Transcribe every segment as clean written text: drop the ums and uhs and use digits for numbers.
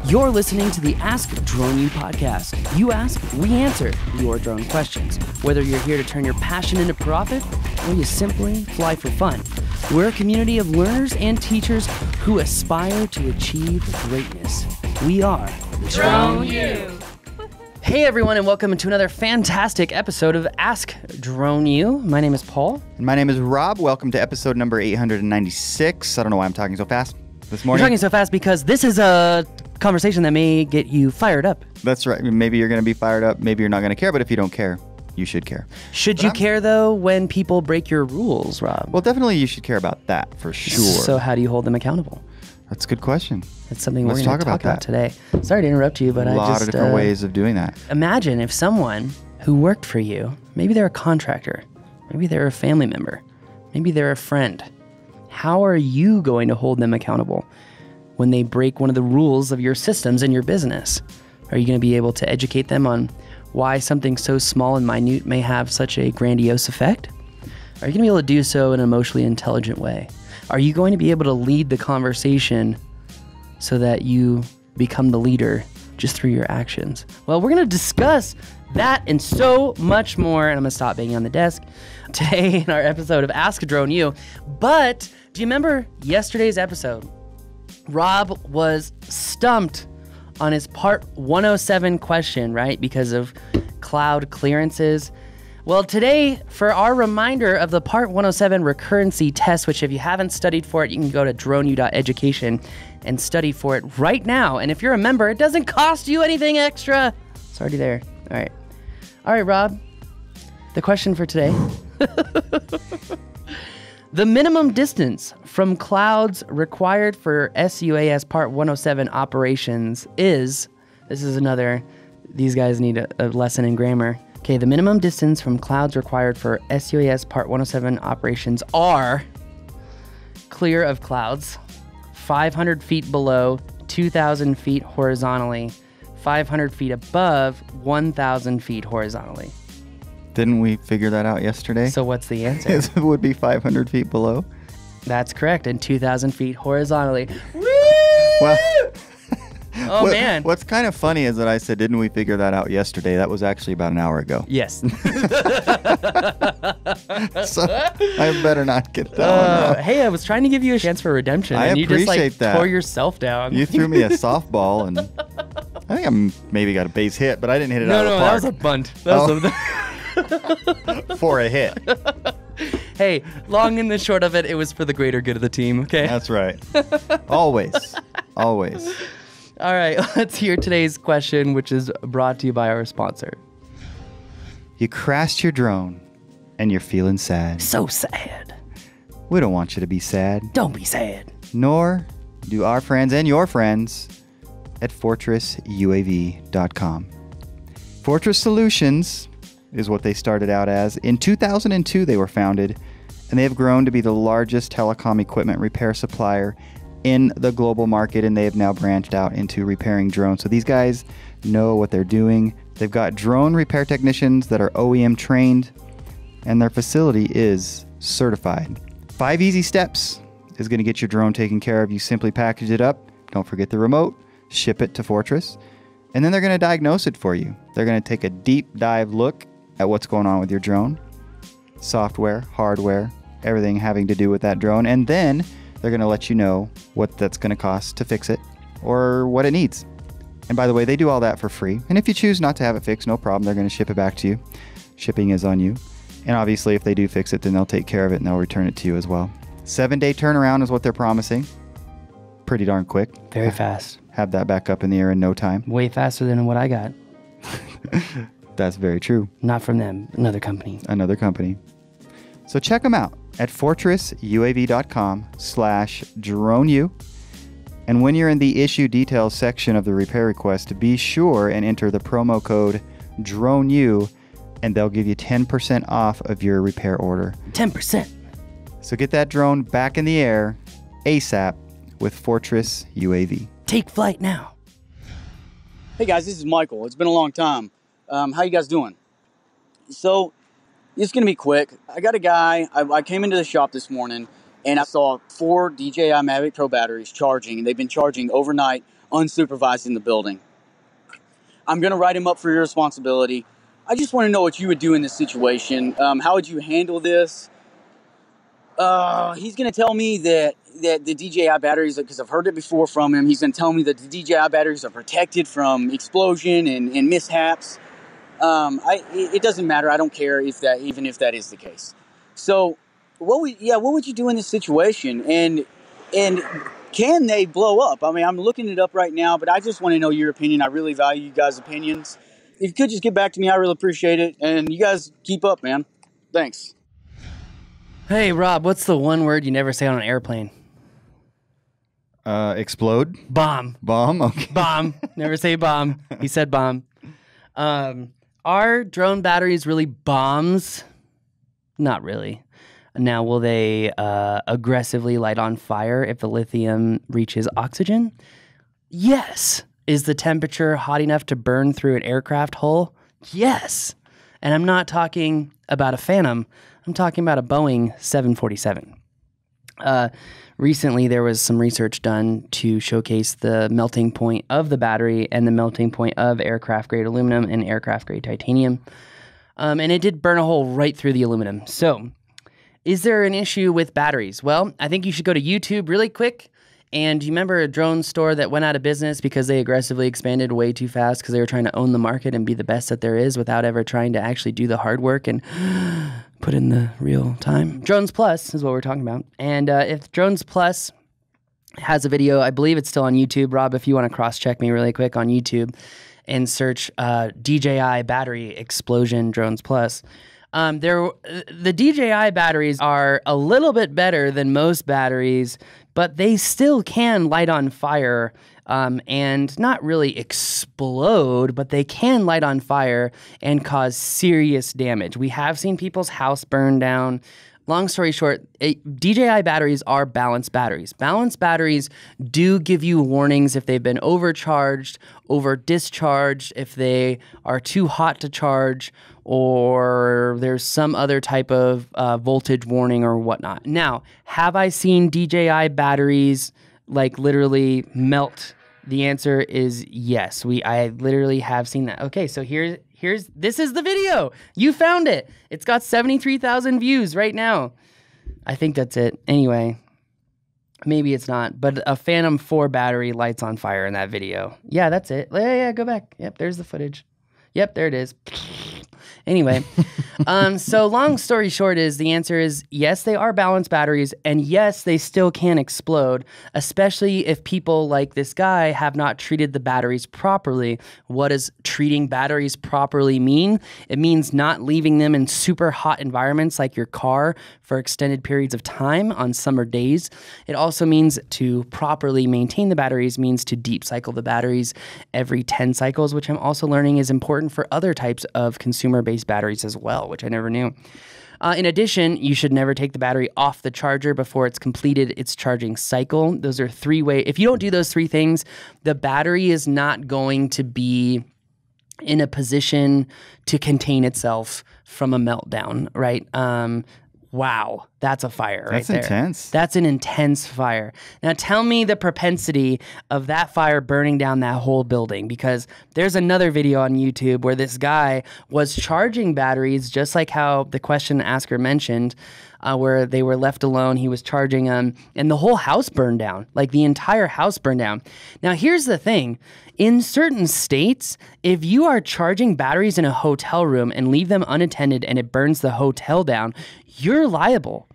You're listening to the Ask Drone U podcast. You ask, we answer your drone questions. Whether you're here to turn your passion into profit or you simply fly for fun, we're a community of learners and teachers who aspire to achieve greatness. We are Drone U. Hey everyone, and welcome to another fantastic episode of Ask Drone U. My name is Paul. And my name is Rob. Welcome to episode number 896. I don't know why I'm talking so fast this morning. You're talking so fast because this is a conversation that may get you fired up. That's right. Maybe you're going to be fired up. Maybe you're not going to care. But if you don't care, you should care. Should you care, though, when people break your rules, Rob? Well, definitely you should care about that for sure. So how do you hold them accountable? That's a good question. That's something we're going to talk about today. Sorry to interrupt you, but a lot of different ways of doing that. Imagine if someone who worked for you, maybe they're a contractor, maybe they're a family member, maybe they're a friend. How are you going to hold them accountable when they break one of the rules of your systems in your business? Are you going to be able to educate them on why something so small and minute may have such a grandiose effect? Are you going to be able to do so in an emotionally intelligent way? Are you going to be able to lead the conversation so that you become the leader just through your actions? Well, we're going to discuss that and so much more, and I'm going to stop banging on the desk today in our episode of Ask Drone U. But do you remember yesterday's episode? Rob was stumped on his Part 107 question, right? Because of cloud clearances. Well, today, for our reminder of the Part 107 recurrency test, which if you haven't studied for it, you can go to droneu.education and study for it right now. And if you're a member, it doesn't cost you anything extra. It's already there. All right. All right, Rob. The question for today. The minimum distance from clouds required for SUAS Part 107 operations is, these guys need a lesson in grammar. Okay, the minimum distance from clouds required for SUAS Part 107 operations are clear of clouds, 500 feet below, 2,000 feet horizontally, 500 feet above, 1,000 feet horizontally. Didn't we figure that out yesterday? So what's the answer? It would be 500 feet below. That's correct, and 2,000 feet horizontally. Woo! Well, man. What's kind of funny is that I said, didn't we figure that out yesterday? That was actually about an hour ago. Yes. So I better not get that one wrong. Hey, I was trying to give you a chance for redemption, and you just tore yourself down. You threw me a softball, and I think I maybe got a base hit, but I didn't hit it out of the park. No, that was a bunt. That was for a hit. Hey, long and the short of it, it was for the greater good of the team, okay? That's right. Always. Always. All right, let's hear today's question, which is brought to you by our sponsor. You crashed your drone, and you're feeling sad. So sad. We don't want you to be sad. Don't be sad. Nor do our friends and your friends at fortressuav.com. Fortress Solutions is what they started out as. In 2002, they were founded, and they have grown to be the largest telecom equipment repair supplier in the global market, and they have now branched out into repairing drones. So these guys know what they're doing. They've got drone repair technicians that are OEM trained, and their facility is certified. 5 easy steps is going to get your drone taken care of. You simply package it up, don't forget the remote, ship it to Fortress, and then they're going to diagnose it for you. They're going to take a deep dive look at what's going on with your drone, software, hardware, everything having to do with that drone, and then they're going to let you know what that's going to cost to fix it or what it needs. And by the way, they do all that for free. And if you choose not to have it fixed, no problem. They're going to ship it back to you. Shipping is on you. And obviously, if they do fix it, then they'll take care of it and they'll return it to you as well. 7-day turnaround is what they're promising. Pretty darn quick. Very fast. Have that back up in the air in no time. Way faster than what I got. That's very true. Not from them. Another company. Another company. So check them out at fortressuav.com/droneu. And when you're in the issue details section of the repair request, be sure and enter the promo code DRONEU, and they'll give you 10% off of your repair order. 10%. So get that drone back in the air ASAP with Fortress UAV. Take flight now. Hey guys, this is Michael. It's been a long time. How you guys doing? So, it's going to be quick. I got a guy, I came into the shop this morning and I saw 4 DJI Mavic Pro batteries charging, and they've been charging overnight unsupervised in the building. I'm going to write him up for irresponsibility. I just want to know what you would do in this situation. How would you handle this? He's going to tell me that the DJI batteries, because I've heard it before from him, he's going to tell me that the DJI batteries are protected from explosion and mishaps. It doesn't matter. I don't care even if that is the case. So, what would you do in this situation? And can they blow up? I mean, I'm looking it up right now, but I just want to know your opinion. I really value you guys' opinions. If you could just get back to me, I really appreciate it. And you guys keep up, man. Thanks. Hey, Rob, what's the one word you never say on an airplane? Explode? Bomb. Bomb? Okay. Bomb. Never say bomb. He said bomb. Are drone batteries really bombs? Not really. Now, will they aggressively light on fire if the lithium reaches oxygen? Yes. Is the temperature hot enough to burn through an aircraft hull? Yes. And I'm not talking about a Phantom. I'm talking about a Boeing 747. Recently, there was some research done to showcase the melting point of the battery and the melting point of aircraft-grade aluminum and aircraft-grade titanium. And it did burn a hole right through the aluminum. So, is there an issue with batteries? Well, I think you should go to YouTube really quick. And you remember a drone store that went out of business because they aggressively expanded way too fast because they were trying to own the market and be the best that there is without ever trying to actually do the hard work and put in the real time? Drones Plus is what we're talking about. And if Drones Plus has a video, I believe it's still on YouTube. Rob, if you want to cross-check me really quick on YouTube and search DJI battery explosion Drones Plus. The DJI batteries are a little bit better than most batteries, but they still can light on fire and not really explode, but they can light on fire and cause serious damage. We have seen people's house burn down. Long story short, DJI batteries are balanced batteries. Balanced batteries do give you warnings if they've been overcharged, over discharged, if they are too hot to charge, or there's some other type of voltage warning or whatnot. Now, have I seen DJI batteries like literally melt? The answer is yes. I literally have seen that. Okay, so this is the video. You found it. It's got 73,000 views right now. I think that's it. Anyway, maybe it's not, but a Phantom 4 battery lights on fire in that video. Yeah, that's it. Yeah, go back. Yep, there's the footage. Yep, there it is. Anyway, so long story short is the answer is yes, they are balanced batteries, and yes, they still can explode, especially if people like this guy have not treated the batteries properly. What does treating batteries properly mean? It means not leaving them in super hot environments like your car for extended periods of time on summer days. It also means to properly maintain the batteries, means to deep cycle the batteries every 10 cycles, which I'm also learning is important for other types of consumer-based batteries as well, which I never knew. In addition, you should never take the battery off the charger before it's completed its charging cycle. Those are 3 ways. If you don't do those 3 things, the battery is not going to be in a position to contain itself from a meltdown, right? Wow, that's a fire right there. That's intense. That's an intense fire. Now tell me the propensity of that fire burning down that whole building, because there's another video on YouTube where this guy was charging batteries just like how the question asker mentioned, where they were left alone. He was charging them and the whole house burned down, like the entire house burned down. Now here's the thing. In certain states, if you are charging batteries in a hotel room and leave them unattended and it burns the hotel down, you're liable.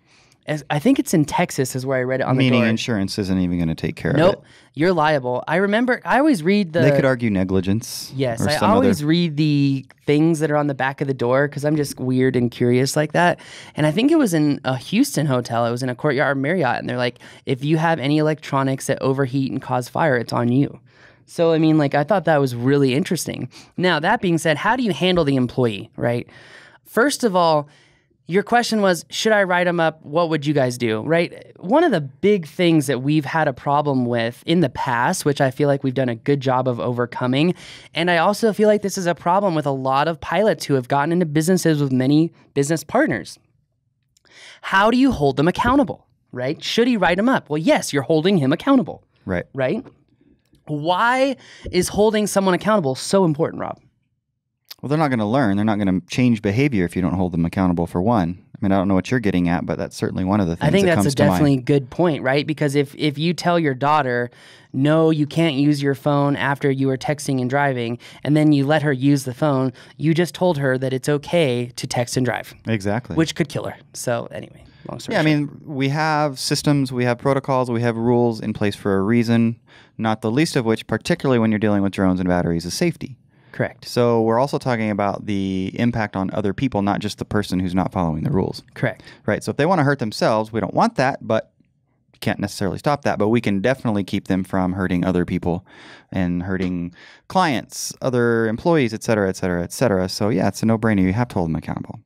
I think it's in Texas is where I read it on the door. Meaning insurance isn't even going to take care of it. Nope, you're liable. I remember, I always read the... They could argue negligence. Yes, I always read the things that are on the back of the door because I'm just weird and curious like that. And I think it was in a Houston hotel. It was in a Courtyard Marriott. And they're like, if you have any electronics that overheat and cause fire, it's on you. So, I mean, like, I thought that was really interesting. Now, that being said, how do you handle the employee, right? First of all, your question was, should I write them up? What would you guys do, right? One of the big things that we've had a problem with in the past, which I feel like we've done a good job of overcoming, and I also feel like this is a problem with a lot of pilots who have gotten into businesses with many business partners. How do you hold them accountable, right? Should he write them up? Well, yes, you're holding him accountable. Right. Right? Why is holding someone accountable so important, Rob? Well, they're not going to learn. They're not going to change behavior if you don't hold them accountable, for one. I mean, I don't know what you're getting at, but that's certainly one of the things I think that that's comes a to mind. definitely good point, right? Because if you tell your daughter, no, you can't use your phone after you are texting and driving, and then you let her use the phone, you just told her that it's okay to text and drive. Exactly. Which could kill her. So anyway, long story Yeah, I short. mean, we have systems, we have protocols, we have rules in place for a reason, not the least of which, particularly when you're dealing with drones and batteries, is safety. Correct. So we're also talking about the impact on other people, not just the person who's not following the rules. Correct. Right. So if they want to hurt themselves, we don't want that, but you can't necessarily stop that. But we can definitely keep them from hurting other people and hurting clients, other employees, et cetera, et cetera, et cetera. So yeah, it's a no-brainer. You have to hold them accountable.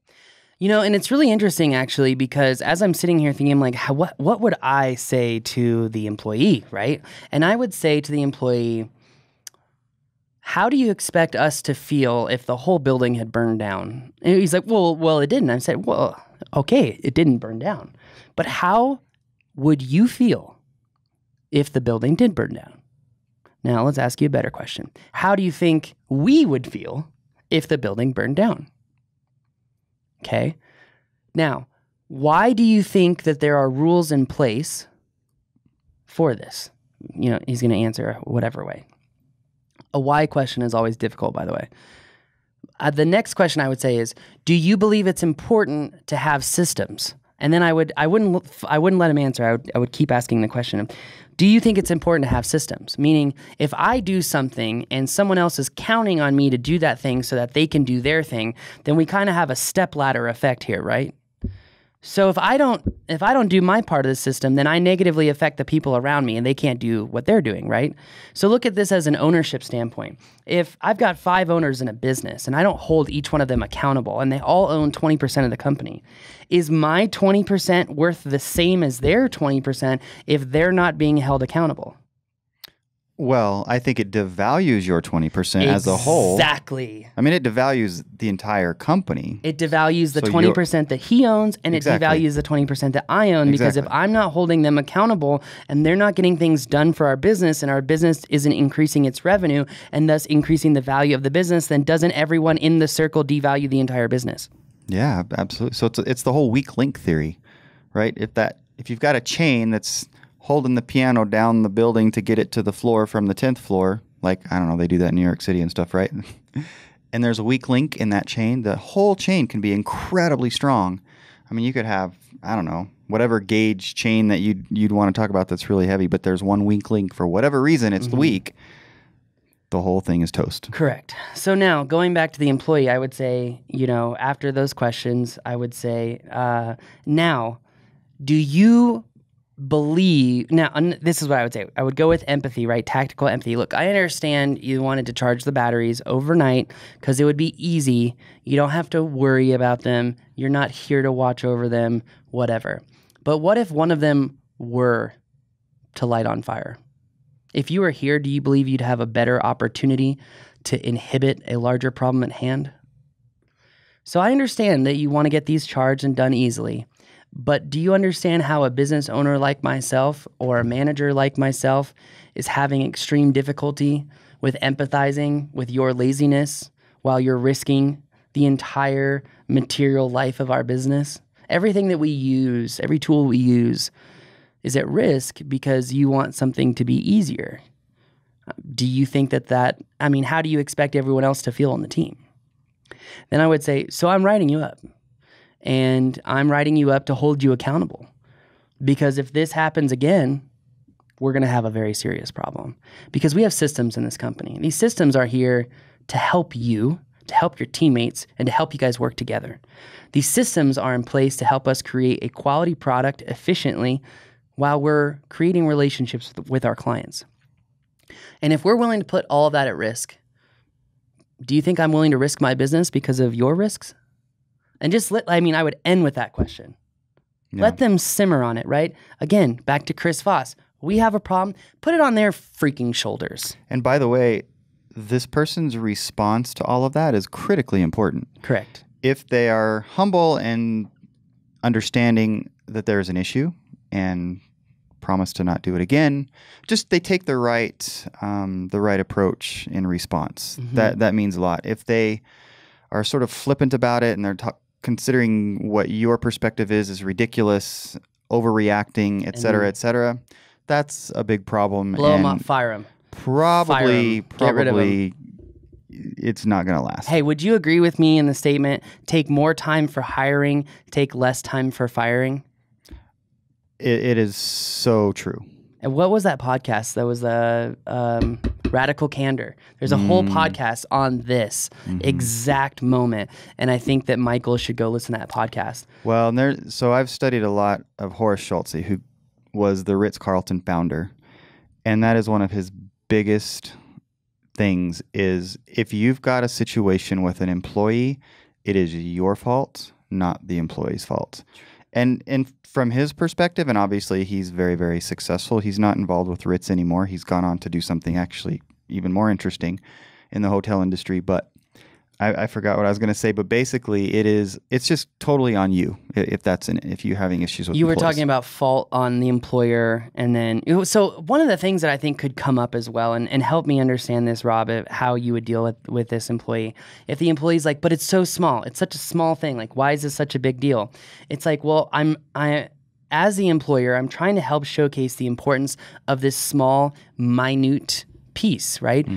You know, and it's really interesting actually, because as I'm sitting here thinking, like, what would I say to the employee, right? And I would say to the employee, how do you expect us to feel if the whole building had burned down? And he's like, well, it didn't. I said, well, okay, it didn't burn down. But how would you feel if the building did burn down? Now, let's ask you a better question. How do you think we would feel if the building burned down? Okay. Now, why do you think that there are rules in place for this? You know, he's going to answer whatever way. A why question is always difficult, by the way. The next question I would say is, do you believe it's important to have systems? And then I wouldn't let him answer. I would keep asking the question. Do you think it's important to have systems? Meaning, if I do something and someone else is counting on me to do that thing so that they can do their thing, then we kind of have a stepladder effect here, right? So if I don't do my part of the system, then I negatively affect the people around me and they can't do what they're doing, right? So look at this as an ownership standpoint. If I've got 5 owners in a business and I don't hold each one of them accountable and they all own 20% of the company, is my 20% worth the same as their 20% if they're not being held accountable? Well, I think it devalues your 20% as a whole. Exactly. I mean, it devalues the entire company. It devalues the So 20% that he owns, and Exactly. it devalues the 20% that I own, because if Exactly. I'm not holding them accountable and they're not getting things done for our business and our business isn't increasing its revenue and thus increasing the value of the business, then doesn't everyone in the circle devalue the entire business? Yeah, absolutely. So it's the whole weak link theory, right? If you've got a chain that's holding the piano down the building to get it to the floor from the 10th floor, like, I don't know, they do that in New York City and stuff, right? And there's a weak link in that chain, the whole chain can be incredibly strong. I mean, you could have, I don't know, whatever gauge chain that you'd want to talk about that's really heavy, but there's one weak link for whatever reason, it's weak. The whole thing is toast. Correct. So now, going back to the employee, I would say, you know, after those questions, I would say, now, do you believe, now, this is what I would say. I would go with empathy, right? Tactical empathy. Look, I understand you wanted to charge the batteries overnight because it would be easy. You don't have to worry about them. You're not here to watch over them, whatever. But what if one of them were to light on fire? If you were here, do you believe you'd have a better opportunity to inhibit a larger problem at hand? So I understand that you want to get these charged and done easily, but do you understand how a business owner like myself or a manager like myself is having extreme difficulty with empathizing with your laziness while you're risking the entire material life of our business? Everything that we use, every tool we use, is at risk because you want something to be easier. Do you think I mean, how do you expect everyone else to feel on the team? Then I would say, so I'm writing you up. And I'm writing you up to hold you accountable. Because if this happens again, we're going to have a very serious problem. Because we have systems in this company. These systems are here to help you, to help your teammates, and to help you guys work together. These systems are in place to help us create a quality product efficiently while we're creating relationships with our clients. And if we're willing to put all of that at risk, do you think I'm willing to risk my business because of your risks? And I would end with that question. Yeah. Let them simmer on it, right? Again, back to Chris Voss. We have a problem. Put it on their freaking shoulders. And by the way, this person's response to all of that is critically important. Correct. If they are humble and understanding that there's an issue and promise to not do it again. Just they take the right approach in response. That means a lot. If they are sort of flippant about it and they're considering what your perspective is ridiculous, overreacting, et cetera, that's a big problem. Blow them up, fire them. Probably, Get rid of 'em. It's not going to last. Hey, would you agree with me in the statement, take more time for hiring, take less time for firing? It is so true. And what was that podcast? That was Radical Candor. There's a whole podcast on this exact moment, and I think that Michael should go listen to that podcast. Well, so I've studied a lot of Horace Schulze, who was the Ritz-Carlton founder, and that is one of his biggest things is if you've got a situation with an employee, it is your fault, not the employee's fault. And from his perspective, and obviously he's very, very successful, he's not involved with Ritz anymore. He's gone on to do something actually even more interesting in the hotel industry. But I forgot what I was going to say. But basically, it's just totally on you if you're having issues with. You were employees. talking about fault on the employer, and then so one of the things that I think could come up as well, and help me understand this, Rob, of how you would deal with this employee. If the employee's like, but it's so small, it's such a small thing. Like, why is this such a big deal? It's like, well, as the employer, I'm trying to help showcase the importance of this small, minute piece, right?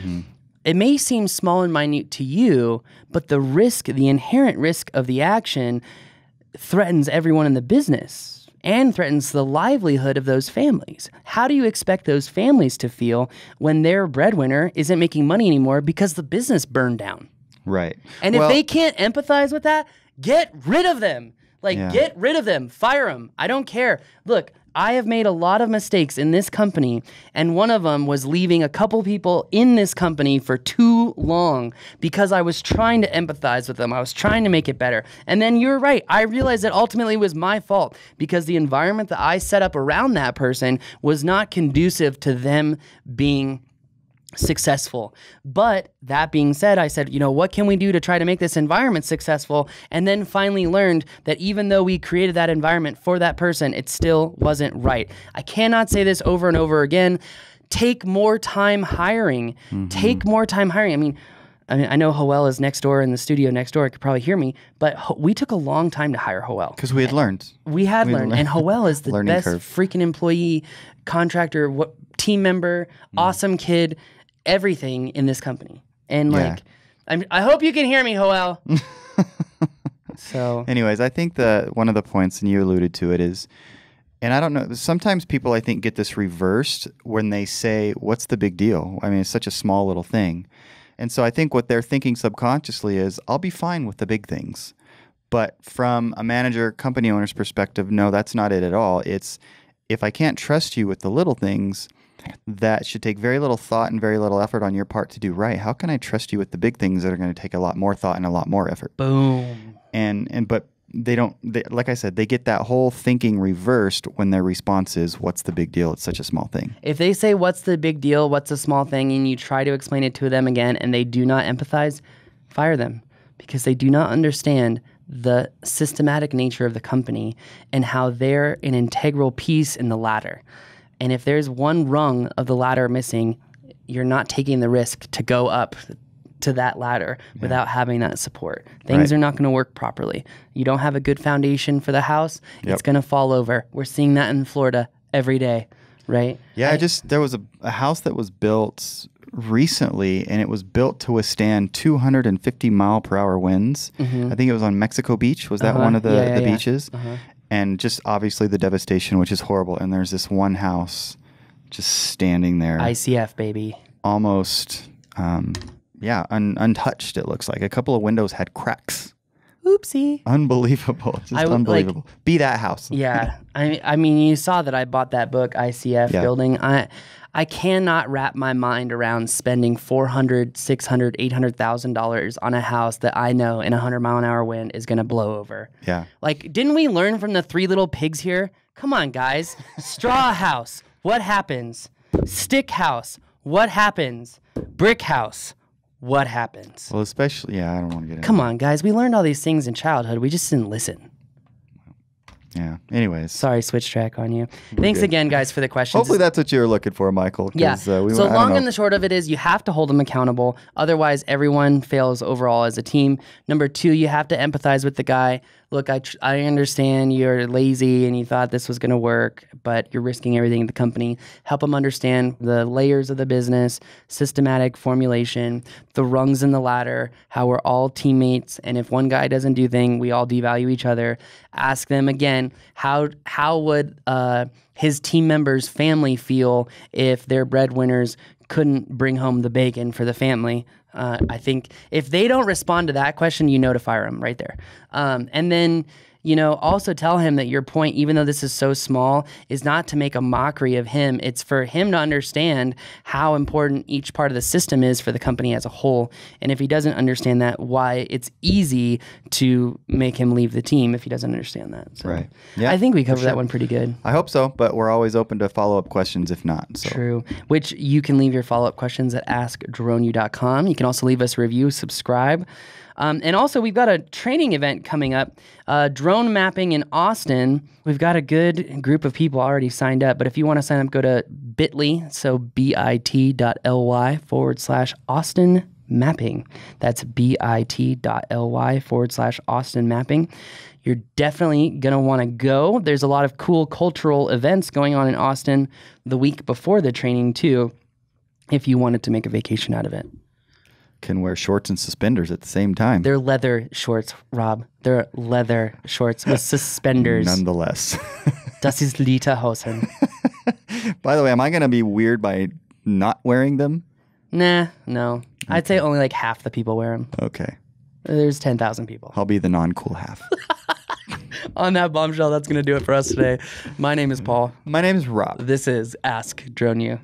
It may seem small and minute to you, but the inherent risk of the action threatens everyone in the business and threatens the livelihood of those families. How do you expect those families to feel when their breadwinner isn't making money anymore because the business burned down? Right. And if they can't empathize with that, get rid of them. Get rid of them. Fire them. I don't care. Look, I have made a lot of mistakes in this company, and one of them was leaving a couple people in this company for too long because I was trying to empathize with them. I was trying to make it better. And then you're right. I realized that ultimately it was my fault because the environment that I set up around that person was not conducive to them being successful. But that being said, I said, what can we do to try to make this environment successful? And then finally learned that even though we created that environment for that person, it still wasn't right. I cannot say this over and over again. Take more time hiring. Take more time hiring. I mean, I know Hoel is next door in the studio next door. He could probably hear me, but we took a long time to hire Hoel. Because we had learned. We had learned. And Hoel is the best freaking employee, contractor, team member, awesome kid, everything in this company. And I hope you can hear me, Hoel. So anyways, I think one of the points, and you alluded to it, is, and I don't know, sometimes people I think get this reversed when they say, what's the big deal? I mean, it's such a small little thing. And so I think what they're thinking subconsciously is, I'll be fine with the big things. But from a manager, company owner's perspective, no, that's not it at all. It's, if I can't trust you with the little things, that should take very little thought and very little effort on your part to do right. How can I trust you with the big things that are going to take a lot more thought and a lot more effort? Boom. But they don't, like I said, they get that whole thinking reversed when their response is, what's the big deal? It's such a small thing. If they say, what's the big deal? What's a small thing? And you try to explain it to them again and they do not empathize, fire them, because they do not understand the systematic nature of the company and how they're an integral piece in the ladder. And if there's one rung of the ladder missing, you're not taking the risk to go up to that ladder without having that support. Things are not going to work properly. You don't have a good foundation for the house, it's going to fall over. We're seeing that in Florida every day, right? Yeah, there was a house that was built recently, and it was built to withstand 250 mile per hour winds. I think it was on Mexico Beach. Was that one of the beaches? And just obviously the devastation, which is horrible. And there's this one house just standing there. ICF, baby. Almost, untouched, it looks like. A couple of windows had cracks. Oopsie. Unbelievable. Just unbelievable. Be that house. Yeah. I mean, you saw that I bought that book, ICF Building. I cannot wrap my mind around spending $400,000, $600,000, $800,000 on a house that I know in a 100-mile-an-hour wind is going to blow over. Yeah. Like, didn't we learn from the Three Little Pigs here? Come on, guys. Straw house. What happens? Stick house. What happens? Brick house. What happens? Well, especially, I don't want to get into Come on, guys. We learned all these things in childhood. We just didn't listen. Yeah. Anyways. Sorry, switch track on you. Thanks good. again, guys, for the questions. Hopefully that's what you were looking for, Michael. Yeah. So long and the short of it is you have to hold them accountable. Otherwise, everyone fails overall as a team. Number 2, you have to empathize with the guy. Look, I understand you're lazy and you thought this was going to work, but you're risking everything in the company. Help them understand the layers of the business, systematic formulation, the rungs in the ladder, how we're all teammates. And if one guy doesn't do things, we all devalue each other. Ask them again, how would his team members' family feel if their breadwinners couldn't bring home the bacon for the family? I think if they don't respond to that question, you know to fire them right there. And then, also tell him that your point, even though this is so small, is not to make a mockery of him. It's for him to understand how important each part of the system is for the company as a whole. And if he doesn't understand that, why it's easy to make him leave the team if he doesn't understand that. So right. Yeah, I think we covered that one pretty good. I hope so, but we're always open to follow-up questions if not. So. True. Which you can leave your follow-up questions at askdroneyou.com. You can also leave us a review, subscribe. And also, we've got a training event coming up, drone mapping in Austin. We've got a good group of people already signed up, but if you want to sign up, go to bit.ly, so bit.ly/Austin mapping. That's bit.ly/Austin mapping. You're definitely going to want to go. There's a lot of cool cultural events going on in Austin the week before the training, too, if you wanted to make a vacation out of it. Can wear shorts and suspenders at the same time. They're leather shorts, Rob. They're leather shorts with suspenders. Nonetheless. Das ist Lederhosen. By the way, am I going to be weird by not wearing them? Nah, no. Okay. I'd say only like half the people wear them. Okay. There's 10,000 people. I'll be the non-cool half. On that bombshell, that's going to do it for us today. My name is Paul. My name is Rob. This is Ask Drone You.